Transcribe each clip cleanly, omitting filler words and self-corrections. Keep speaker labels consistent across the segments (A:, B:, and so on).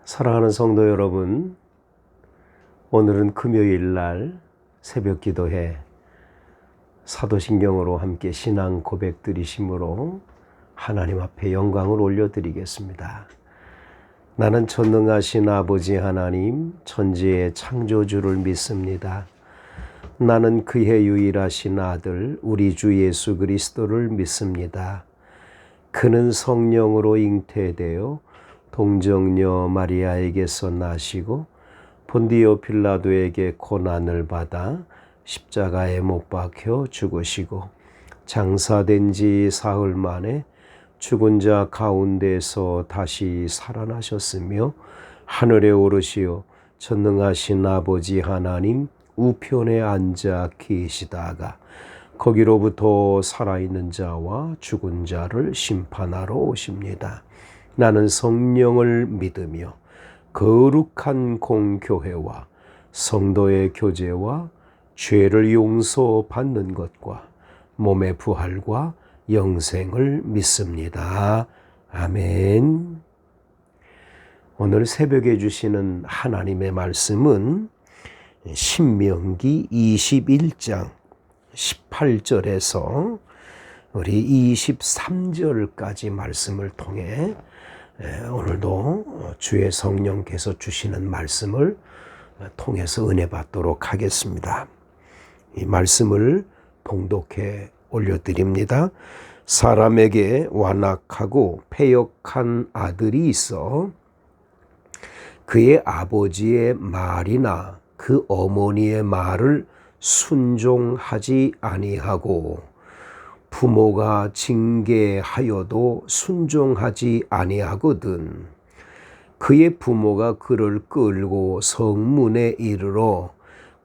A: 사랑하는 성도 여러분, 오늘은 금요일 날 새벽 기도회 사도신경으로 함께 신앙 고백 드리심으로 하나님 앞에 영광을 올려드리겠습니다. 나는 전능하신 아버지 하나님, 천지의 창조주를 믿습니다. 나는 그의 유일하신 아들, 우리 주 예수 그리스도를 믿습니다. 그는 성령으로 잉태되어 동정녀 마리아에게서 나시고 본디오 빌라도에게 고난을 받아 십자가에 못 박혀 죽으시고 장사된 지 사흘 만에 죽은 자 가운데서 다시 살아나셨으며 하늘에 오르시어 전능하신 아버지 하나님 우편에 앉아 계시다가 거기로부터 살아있는 자와 죽은 자를 심판하러 오십니다. 나는 성령을 믿으며 거룩한 공교회와 성도의 교제와 죄를 용서받는 것과 몸의 부활과 영생을 믿습니다. 아멘. 오늘 새벽에 주시는 하나님의 말씀은 신명기 21장 18절에서 우리 23절까지 말씀을 통해 오늘도 주의 성령께서 주시는 말씀을 통해서 은혜 받도록 하겠습니다. 이 말씀을 봉독해 올려드립니다. 사람에게 완악하고 패역한 아들이 있어 그의 아버지의 말이나 그 어머니의 말을 순종하지 아니하고 부모가 징계하여도 순종하지 아니하거든. 그의 부모가 그를 끌고 성문에 이르러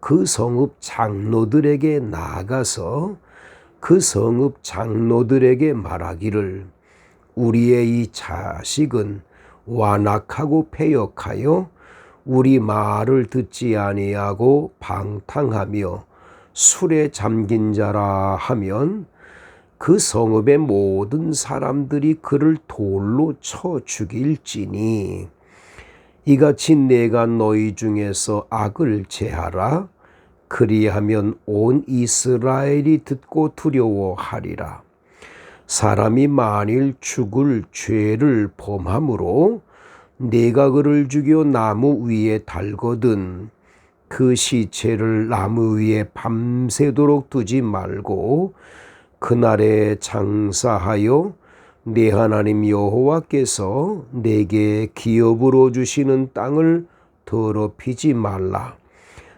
A: 그 성읍 장로들에게 나아가서 그 성읍 장로들에게 말하기를 우리의 이 자식은 완악하고 패역하여 우리 말을 듣지 아니하고 방탕하며 술에 잠긴 자라 하면 그 성읍의 모든 사람들이 그를 돌로 쳐 죽일지니 이같이 내가 너희 중에서 악을 제하라. 그리하면 온 이스라엘이 듣고 두려워하리라. 사람이 만일 죽을 죄를 범함으로 내가 그를 죽여 나무 위에 달거든 그 시체를 나무 위에 밤새도록 두지 말고 그날에 장사하여 네 하나님 여호와께서 내게 기업으로 주시는 땅을 더럽히지 말라.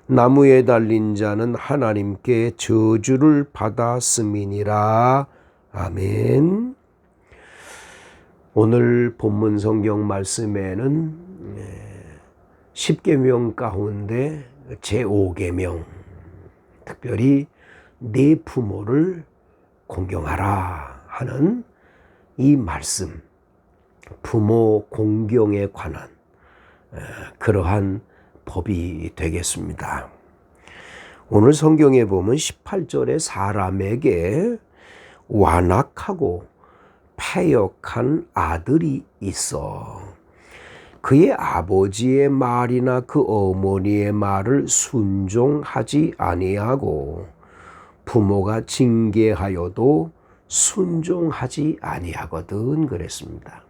A: 나무에 달린 자는 하나님께 저주를 받았음이니라. 아멘. 오늘 본문 성경 말씀에는 10계명 가운데 제5계명, 특별히 네 부모를 공경하라 하는 이 말씀, 부모 공경에 관한 그러한 법이 되겠습니다. 오늘 성경에 보면 18절에 사람에게 완악하고 패역한 아들이 있어 그의 아버지의 말이나 그 어머니의 말을 순종하지 아니하고 부모가 징계하여도 순종하지 아니하거든 그랬습니다.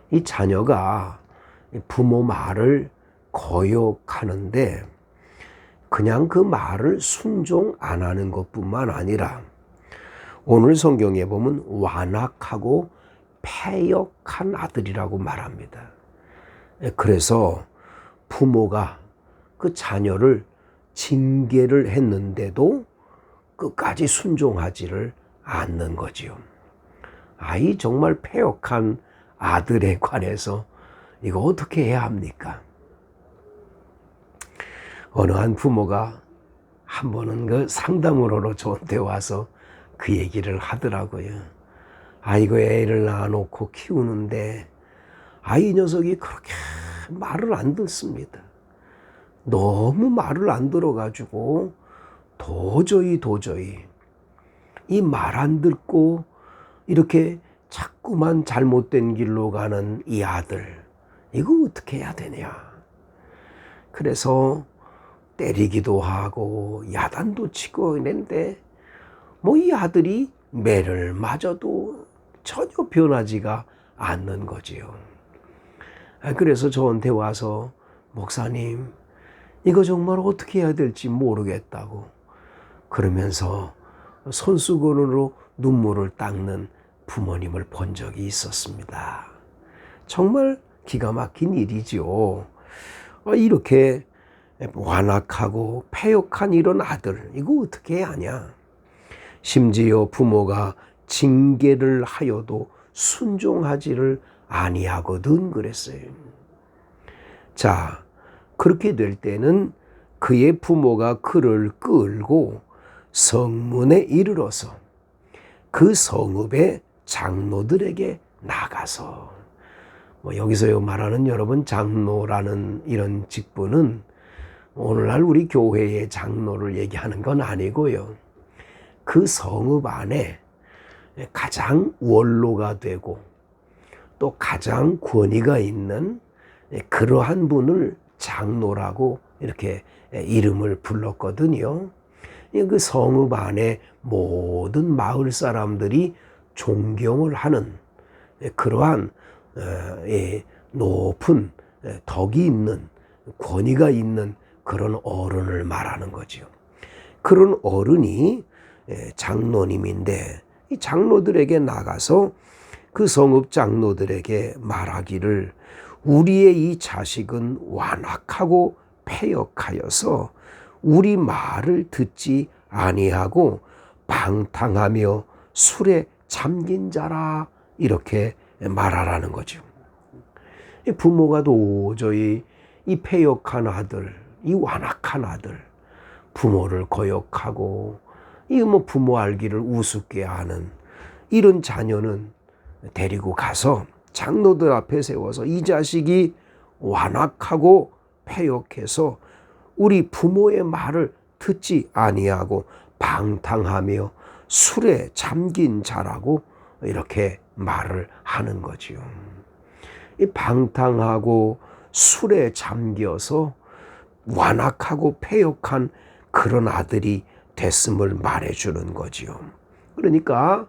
A: 이 자녀가 부모 말을 거역하는데 그냥 그 말을 순종 안 하는 것뿐만 아니라 오늘 성경에 보면 완악하고 패역한 아들이라고 말합니다. 그래서 부모가 그 자녀를 징계를 했는데도 끝까지 순종하지를 않는 거지요. 이 정말 패역한 아들에 관해서 이거 어떻게 해야 합니까? 어느 한 부모가 한 번은 그 상담으로 저한테 와서 그 얘기를 하더라고요. 이거 애를 낳아놓고 키우는데 이 녀석이 그렇게 말을 안 듣습니다. 너무 말을 안 들어가지고 도저히 이 말 안 듣고 이렇게 자꾸만 잘못된 길로 가는 이 아들, 이거 어떻게 해야 되냐. 그래서 때리기도 하고 야단도 치고 이랬는데 뭐 이 아들이 매를 맞아도 전혀 변하지가 않는 거지요. 그래서 저한테 와서 목사님 이거 정말 어떻게 해야 될지 모르겠다고 그러면서 손수건으로 눈물을 닦는 부모님을 본 적이 있었습니다. 정말 기가 막힌 일이죠. 이렇게 완악하고 패역한 이런 아들 이거 어떻게 해야 하냐. 심지어 부모가 징계를 하여도 순종하지를 아니하거든 그랬어요. 자, 그렇게 될 때는 그의 부모가 그를 끌고 성문에 이르러서 그 성읍의 장로들에게 나가서 여기서 말하는 여러분 장로라는 이런 직분은 오늘날 우리 교회의 장로를 얘기하는 건 아니고요. 그 성읍 안에 가장 원로가 되고 또 가장 권위가 있는 그러한 분을 장로라고 이렇게 이름을 불렀거든요. 그 성읍 안에 모든 마을 사람들이 존경을 하는 그러한 높은 덕이 있는 권위가 있는 그런 어른을 말하는 거죠. 그런 어른이 장로님인데 이 장로들에게 나가서 그 성읍 장로들에게 말하기를 우리의 이 자식은 완악하고 패역하여서 우리 말을 듣지 아니하고 방탕하며 술에 잠긴 자라 이렇게 말하라는 거죠. 부모가 도저히 이 패역한 아들, 이 완악한 아들, 부모를 거역하고 이 부모 알기를 우습게 하는 이런 자녀는 데리고 가서 장로들 앞에 세워서 이 자식이 완악하고 패역해서 우리 부모의 말을 듣지 아니하고 방탕하며 술에 잠긴 자라고 이렇게 말을 하는 거지요. 이 방탕하고 술에 잠겨서 완악하고 패역한 그런 아들이 됐음을 말해주는 거지요. 그러니까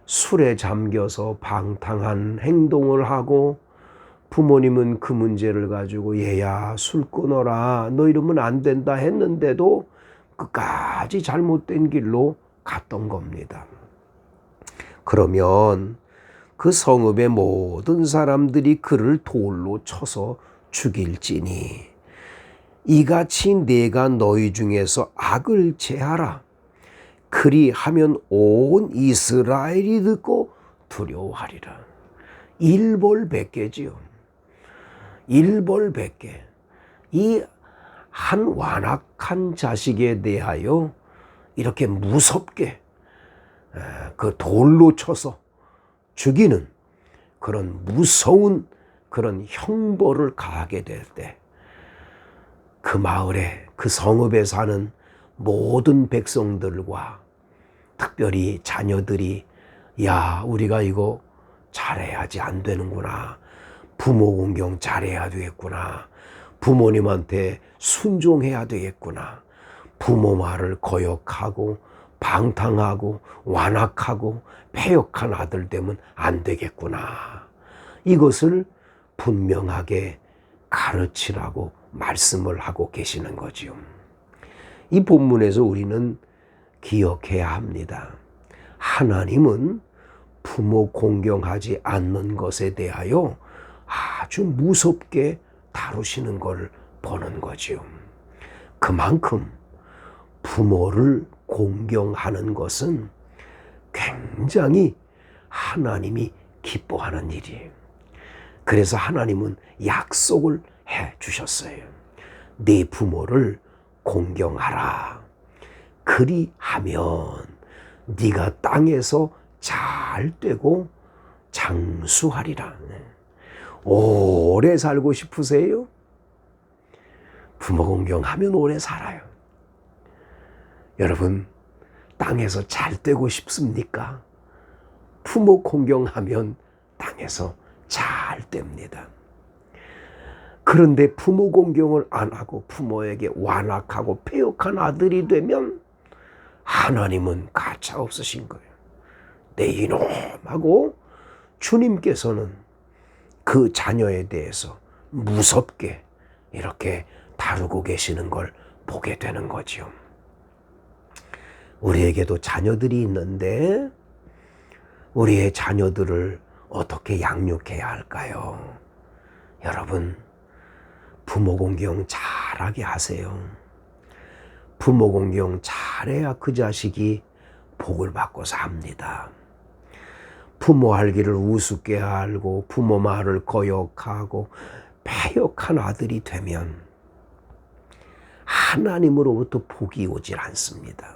A: 술에 잠겨서 방탕한 행동을 하고 부모님은 그 문제를 가지고 얘야 술 끊어라 너 이러면 안 된다 했는데도 끝까지 잘못된 길로 갔던 겁니다. 그러면 그 성읍의 모든 사람들이 그를 돌로 쳐서 죽일지니 이같이 내가 너희 중에서 악을 제하라. 그리하면 온 이스라엘이 듣고 두려워하리라. 일벌백계지요. 일벌백계. 이 한 완악한 자식에 대하여 이렇게 무섭게 그 돌로 쳐서 죽이는 그런 무서운 그런 형벌을 가하게 될 때 그 마을에 그 성읍에 사는 모든 백성들과 특별히 자녀들이 야 우리가 이거 잘해야지 안 되는구나. 부모 공경 잘해야 되겠구나. 부모님한테 순종해야 되겠구나. 부모 말을 거역하고 방탕하고 완악하고 패역한 아들 되면 안 되겠구나. 이것을 분명하게 가르치라고 말씀을 하고 계시는 거지요. 이 본문에서 우리는 기억해야 합니다. 하나님은 부모 공경하지 않는 것에 대하여 아주 무섭게 다루시는 걸 보는 거지요. 그만큼 부모를 공경하는 것은 굉장히 하나님이 기뻐하는 일이에요. 그래서 하나님은 약속을 해 주셨어요. 네 부모를 공경하라. 그리하면 네가 땅에서 잘 되고 장수하리라. 오래 살고 싶으세요? 부모 공경하면 오래 살아요. 여러분 땅에서 잘 되고 싶습니까? 부모 공경하면 땅에서 잘 됩니다. 그런데 부모 공경을 안 하고 부모에게 완악하고 패역한 아들이 되면 하나님은 가차 없으신 거예요. 내 이놈 하고 주님께서는 그 자녀에 대해서 무섭게 이렇게 다루고 계시는 걸 보게 되는 거죠. 우리에게도 자녀들이 있는데 우리의 자녀들을 어떻게 양육해야 할까요? 여러분, 부모 공경 잘하게 하세요. 부모 공경 잘해야 그 자식이 복을 받고 삽니다. 부모 알기를 우습게 알고 부모 말을 거역하고 패역한 아들이 되면 하나님으로부터 복이 오질 않습니다.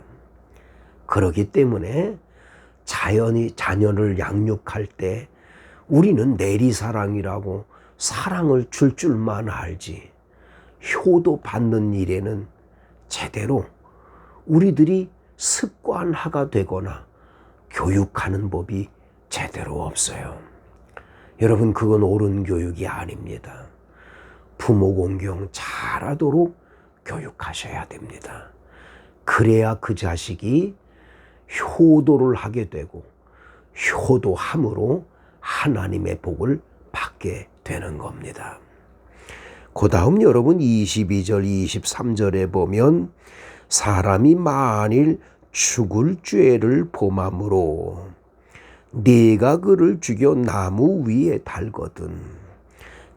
A: 그렇기 때문에 자녀를 양육할 때 우리는 내리사랑이라고 사랑을 줄 줄만 알지 효도 받는 일에는 제대로 우리들이 습관화가 되거나 교육하는 법이 제대로 없어요. 여러분, 그건 옳은 교육이 아닙니다. 부모 공경 잘하도록 교육하셔야 됩니다. 그래야 그 자식이 효도를 하게 되고 효도함으로 하나님의 복을 받게 되는 겁니다. 그 다음 여러분 22절 23절에 보면 사람이 만일 죽을 죄를 범함으로 네가 그를 죽여 나무 위에 달거든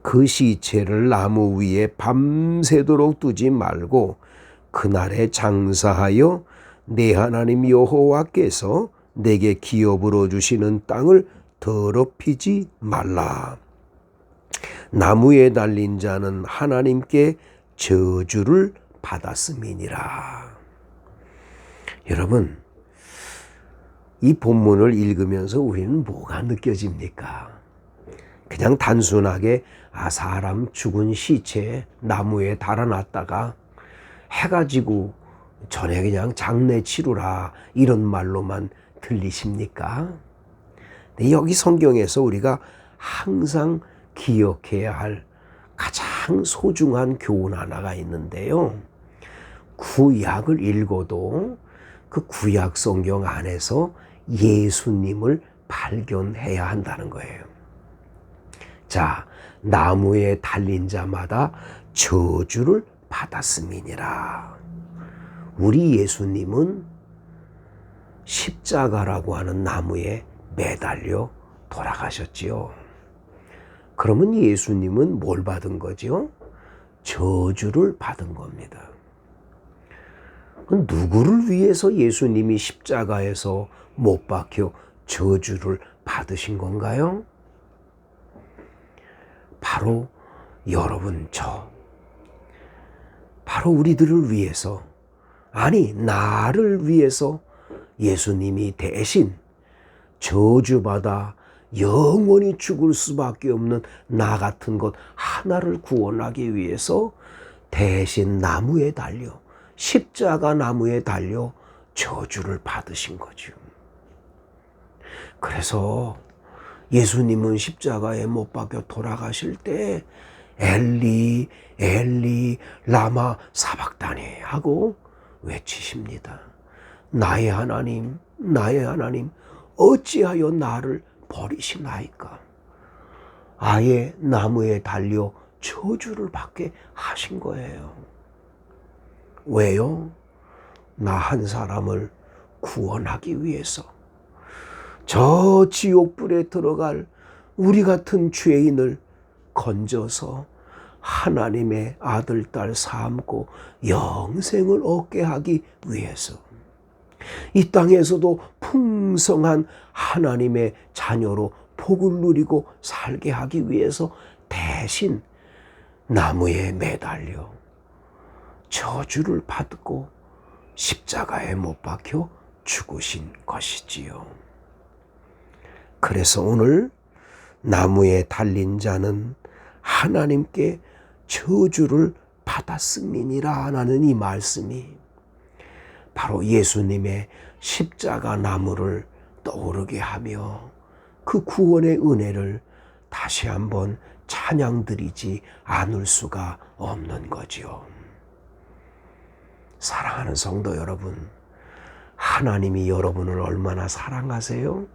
A: 그 시체를 나무 위에 밤새도록 두지 말고 그날에 장사하여 내 하나님 여호와께서 내게 기업으로 주시는 땅을 더럽히지 말라. 나무에 달린 자는 하나님께 저주를 받았음이니라. 여러분, 이 본문을 읽으면서 우리는 뭐가 느껴집니까? 그냥 단순하게 사람 죽은 시체에 나무에 달아놨다가 해가 지고 전에 그냥 장례 치루라 이런 말로만 들리십니까? 근데 여기 성경에서 우리가 항상 기억해야 할 가장 소중한 교훈 하나가 있는데요. 구약을 읽어도 그 구약 성경 안에서 예수님을 발견해야 한다는 거예요. 자, 나무에 달린 자마다 저주를 받았음이니라. 우리 예수님은 십자가라고 하는 나무에 매달려 돌아가셨지요. 그러면 예수님은 뭘 받은 거죠? 저주를 받은 겁니다. 누구를 위해서 예수님이 십자가에서 못 박혀 저주를 받으신 건가요? 바로 여러분, 바로 우리들을 위해서, 아니 나를 위해서 예수님이 대신 저주받아 영원히 죽을 수밖에 없는 나 같은 것 하나를 구원하기 위해서 대신 나무에 달려, 십자가 나무에 달려 저주를 받으신 거죠. 그래서 예수님은 십자가에 못 박혀 돌아가실 때 엘리 엘리 라마 사박다니 하고 외치십니다. 나의 하나님 어찌하여 나를 버리시나이까. 아예 나무에 달려 저주를 받게 하신 거예요. 왜요? 나 한 사람을 구원하기 위해서. 저 지옥불에 들어갈 우리 같은 죄인을 건져서 하나님의 아들, 딸 삼고 영생을 얻게 하기 위해서. 이 땅에서도 풍성한 하나님의 자녀로 복을 누리고 살게 하기 위해서 대신 나무에 매달려 저주를 받고 십자가에 못 박혀 죽으신 것이지요. 그래서 오늘 나무에 달린 자는 하나님께 저주를 받았음이니라 하는 이 말씀이 바로 예수님의 십자가 나무를 떠오르게 하며 그 구원의 은혜를 다시 한번 찬양드리지 않을 수가 없는 거지요. 사랑하는 성도 여러분, 하나님이 여러분을 얼마나 사랑하세요?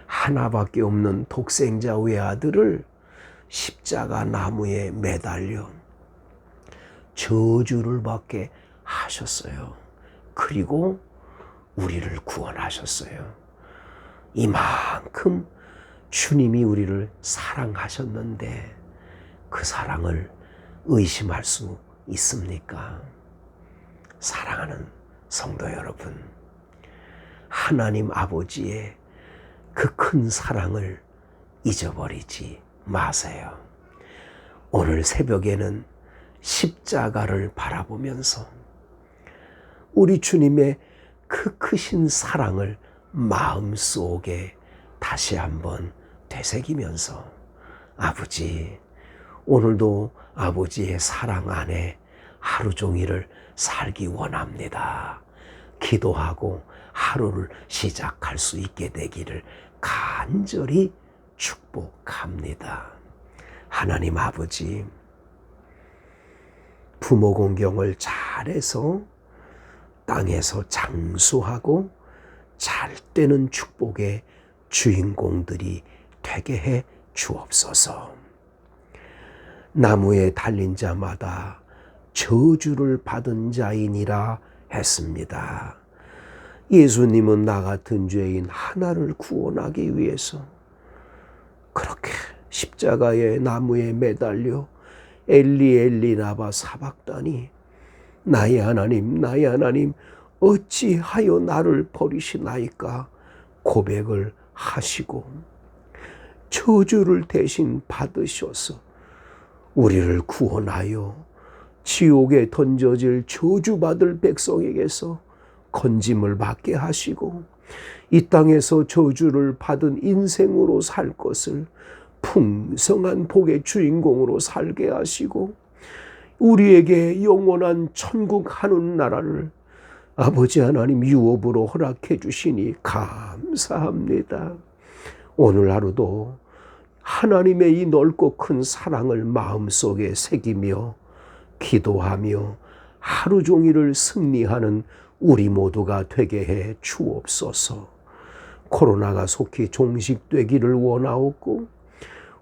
A: 하나밖에 없는 독생자 외아들을 십자가 나무에 매달려 저주를 받게 하셨어요. 그리고 우리를 구원하셨어요. 이만큼 주님이 우리를 사랑하셨는데 그 사랑을 의심할 수 있습니까? 사랑하는 성도 여러분, 하나님 아버지의 그 큰 사랑을 잊어버리지 마세요. 오늘 새벽에는 십자가를 바라보면서 우리 주님의 그 크신 사랑을 마음속에 다시 한번 되새기면서 아버지, 오늘도 아버지의 사랑 안에 하루 종일을 살기 원합니다. 기도하고 하루를 시작할 수 있게 되기를 간절히 축복합니다. 하나님 아버지, 부모 공경을 잘해서 땅에서 장수하고 잘 되는 축복의 주인공들이 되게 해 주옵소서. 나무에 달린 자마다 저주를 받은 자이니라 했습니다. 예수님은 나 같은 죄인 하나를 구원하기 위해서 그렇게 십자가의 나무에 매달려 엘리 엘리 라바 사박다니, 나의 하나님 나의 하나님 어찌하여 나를 버리시나이까 고백을 하시고 저주를 대신 받으셔서 우리를 구원하여 지옥에 던져질 저주받을 백성에게서 건짐을 받게 하시고 이 땅에서 저주를 받은 인생으로 살 것을 풍성한 복의 주인공으로 살게 하시고 우리에게 영원한 천국 하늘나라를 아버지 하나님 유업으로 허락해 주시니 감사합니다. 오늘 하루도 하나님의 이 넓고 큰 사랑을 마음속에 새기며 기도하며 하루 종일을 승리하는 우리 모두가 되게 해 주옵소서. 코로나가 속히 종식되기를 원하옵고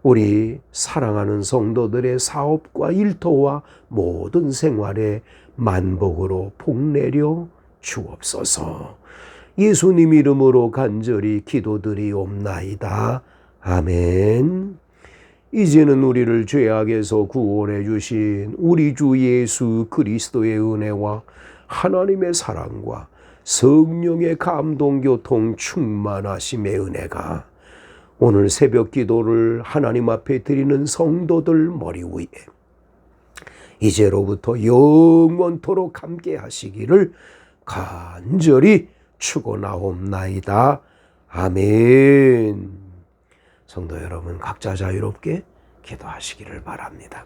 A: 우리 사랑하는 성도들의 사업과 일터와 모든 생활에 만복으로 복내려 주옵소서. 예수님 이름으로 간절히 기도드리옵나이다. 아멘. 이제는 우리를 죄악에서 구원해 주신 우리 주 예수 그리스도의 은혜와 하나님의 사랑과 성령의 감동교통 충만하심의 은혜가 오늘 새벽 기도를 하나님 앞에 드리는 성도들 머리 위에 이제로부터 영원토록 함께 하시기를 간절히 축원하옵나이다. 아멘. 성도 여러분, 각자 자유롭게 기도하시기를 바랍니다.